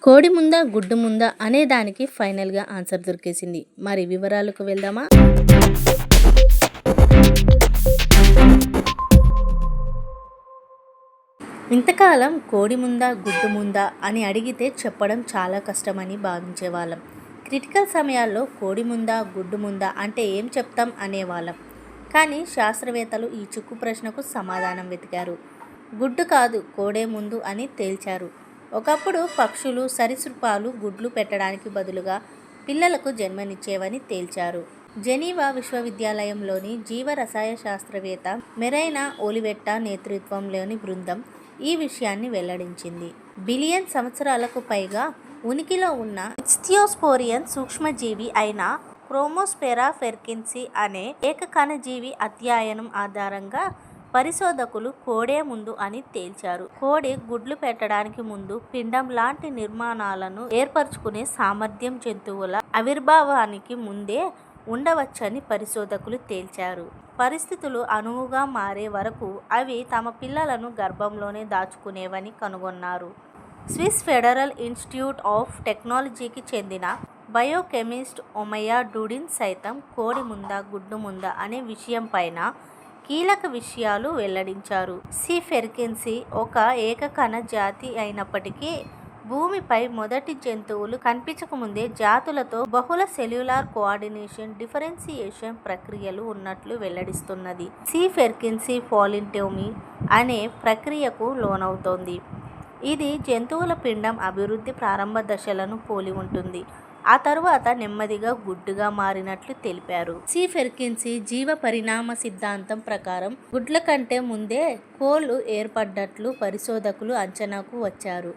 కోడి ముందా గుడ్డు ముందా అనే దానికి ఫైనల్గా ఆన్సర్ దొరికేసింది. మరి వివరాలకు వెళ్దామా? ఇంతకాలం కోడి ముందా గుడ్డు ముందా అని అడిగితే చెప్పడం చాలా కష్టమని భావించేవాళ్ళం. క్రిటికల్ సమయాల్లో కోడి ముందా గుడ్డు ముందా అంటే ఏం చెప్తాం అనేవాళ్ళం. కానీ శాస్త్రవేత్తలు ఈ చిక్కు ప్రశ్నకు సమాధానం వెతికారు. గుడ్డు కాదు, కోడే ముందు అని తేల్చారు. ఒకప్పుడు పక్షులు, సరీసృపాలు గుడ్లు పెట్టడానికి బదులుగా పిల్లలకు జన్మనిచ్చేవని తేల్చారు. జెనీవా విశ్వవిద్యాలయంలోని జీవరసాయ శాస్త్రవేత్త మెరైనా ఓలివెట్టా నేతృత్వంలోని బృందం ఈ విషయాన్ని వెల్లడించింది. బిలియన్ సంవత్సరాలకు పైగా ఉనికిలో ఉన్న ఇచ్థియోస్పోరియన్ సూక్ష్మజీవి అయిన క్రోమోస్పెరా ఫెర్కిన్సీ అనే ఏకకణజీవి అధ్యయనం ఆధారంగా పరిశోధకులు కోడే ముందు అని తేల్చారు. కోడి గుడ్లు పెట్టడానికి ముందు పిండం లాంటి నిర్మాణాలను ఏర్పరచుకునే సామర్థ్యం జంతువుల ఆవిర్భావానికి ముందే ఉండవచ్చని పరిశోధకులు తేల్చారు. పరిస్థితులు అనువుగా మారే వరకు అవి తమ పిల్లలను గర్భంలోనే దాచుకునేవని కనుగొన్నారు. స్విస్ ఫెడరల్ ఇన్స్టిట్యూట్ ఆఫ్ టెక్నాలజీకి చెందిన బయోకెమిస్ట్ ఒమయా డుడిన్ సైతం కోడి ముందా గుడ్డు ముందా అనే విషయంపైన కీలక విషయాలు వెల్లడించారు. సి ఫెర్కిన్సీ ఒక ఏకకణ జాతి అయినప్పటికీ భూమిపై మొదటి జంతువులు కనిపించకముందే జాతులతో బహుళ సెల్యులార్ కోఆర్డినేషన్, డిఫరెన్సియేషన్ ప్రక్రియలు ఉన్నట్లు వెల్లడిస్తున్నది. సి ఫెర్కిన్సీ పాలింటోమీ అనే ప్రక్రియకు లోనవుతోంది. ఇది జంతువుల పిండం అభివృద్ధి ప్రారంభ దశలను పోలి ఉంటుంది. ఆ తరువాత నెమ్మదిగా గుడ్డుగా మారినట్లు తెలిపారు. సి ఫెర్కిన్సీ జీవ పరిణామ సిద్ధాంతం ప్రకారం గుడ్ల కంటే ముందే కోళ్లు ఏర్పడ్డట్లు పరిశోధకులు అంచనాకు వచ్చారు.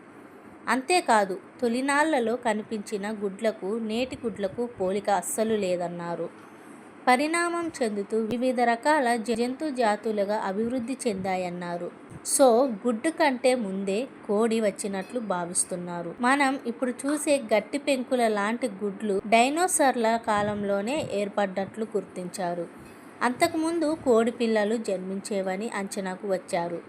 అంతేకాదు, తొలినాళ్లలో కనిపించిన గుడ్లకు నేటి గుడ్లకు పోలిక అస్సలు లేదన్నారు. పరిణామం చెందుతూ వివిధ రకాల జంతు జాతులుగా అభివృద్ధి చెందాయన్నారు. సో గుడ్డు కంటే ముందే కోడి వచ్చినట్లు భావిస్తున్నారు. మనం ఇప్పుడు చూసే గట్టి పెంకుల లాంటి గుడ్లు డైనోసార్ల కాలంలోనే ఏర్పడ్డట్లు గుర్తించారు. అంతకుముందు కోడి పిల్లలు జన్మించేవని అంచనాకు వచ్చారు.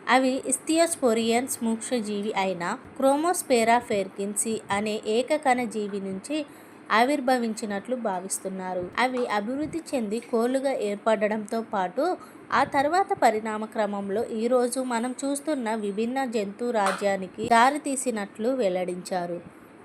అవి ఇస్థియోస్పోరియన్ సూక్ష్మజీవి అయిన క్రోమోస్పెరా ఫెర్కిన్సీ అనే ఏకకణ జీవి నుంచి ఆవిర్భవించినట్లు భావిస్తున్నారు. అవి అభివృద్ధి చెంది కోళ్లుగా ఏర్పడడంతో పాటు ఆ తర్వాత పరిణామ క్రమంలో ఈరోజు మనం చూస్తున్న విభిన్న జంతు రాజ్యానికి దారితీసినట్లు వెల్లడించారు.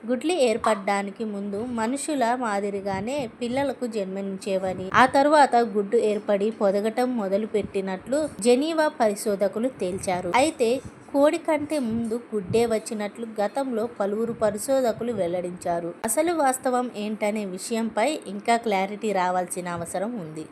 గుడ్లు ఏర్పడడానికి ముందు మనుషుల మాదిరిగానే పిల్లలకు జన్మనిచ్చేవని, ఆ తరువాత గుడ్డు ఏర్పడి పొదగటం మొదలు పెట్టినట్లు జెనీవా పరిశోధకులు తేల్చారు. అయితే కోడి కంటే ముందు గుడ్డే వచ్చినట్లు గతంలో పలువురు పరిశోధకులు వెల్లడించారు. అసలు వాస్తవం ఏంటనే విషయంపై ఇంకా క్లారిటీ రావాల్సిన అవసరం ఉంది.